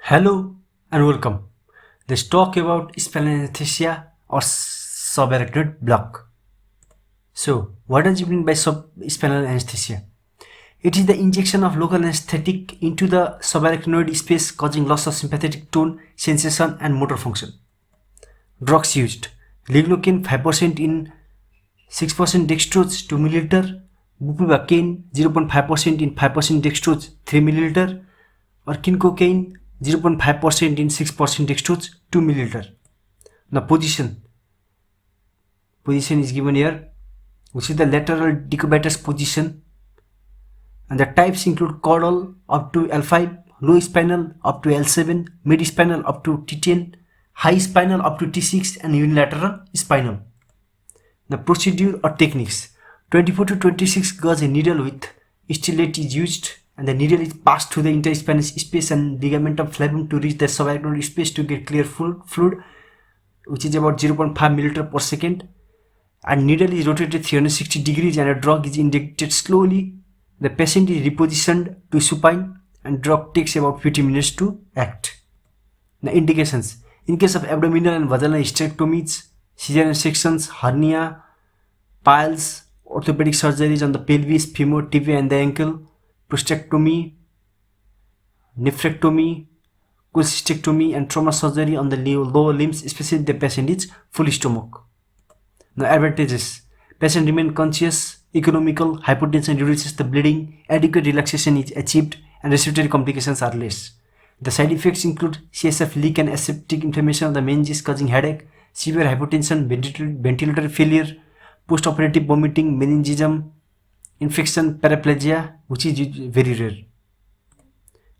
Hello and welcome. Let's talk about spinal anesthesia or subarachnoid block. So, what does it mean by spinal anesthesia? It is the injection of local anesthetic into the subarachnoid space causing loss of sympathetic tone, sensation and motor function. Drugs used: lignocaine 5% in 6% dextrose 2 ml, bupivacaine 0.5% in 5% dextrose 3 ml, or quincocaine 0.5% in 6% dextrose 2 ml. Now position is given here, which is the lateral decubitus position, and the types include caudal up to L5, low spinal up to L7, mid spinal up to T10, high spinal up to T6, and unilateral spinal. The procedure or techniques: 24 to 26 gauge needle with stellate is used, and the needle is passed through the interspinous space and ligamentum flavum to reach the subarachnoid space to get clear fluid, which is about 0.5 milliliter per second, and needle is rotated 360 degrees and a drug is injected slowly. The patient is repositioned to supine and drug takes about 50 minutes to act. The indications: in case of abdominal and vaginal hysterectomies, cesarean sections, hernia, piles, orthopedic surgeries on the pelvis, femur, tibia and the ankle, prostatectomy, nephrectomy, cholecystectomy and trauma surgery on the lower limbs, especially if the patient is full stomach. Now advantages: patient remain conscious, economical, hypotension reduces the bleeding, adequate relaxation is achieved, and respiratory complications are less. The side effects include CSF leak and aseptic inflammation of the meninges causing headache, severe hypotension, ventilator failure, post-operative vomiting, meningism, infection, paraplegia, which is very rare.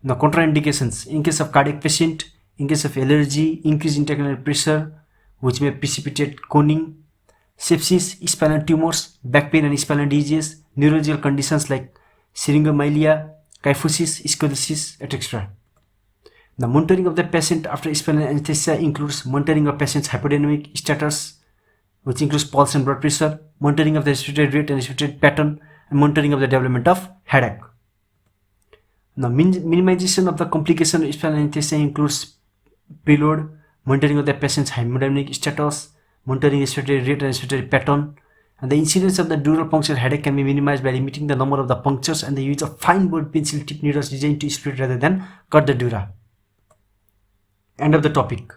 Now contraindications: in case of cardiac patient, in case of allergy, increased intracranial pressure which may precipitate coning, sepsis, spinal tumors, back pain and spinal disease, neurological conditions like syringomyelia, kyphosis, scoliosis, etc. The monitoring of the patient after spinal anesthesia includes monitoring of patient's hypodynamic status, which includes pulse and blood pressure, monitoring of the respiratory rate and respiratory pattern, and monitoring of the development of headache. Now, minimization of the complication of spinal anesthesia includes preload, monitoring of the patient's hemodynamic status, monitoring respiratory rate and respiratory pattern, and the incidence of the dural puncture headache can be minimized by limiting the number of the punctures and the use of fine bore pencil tip needles designed to split rather than cut the dura. End of the topic.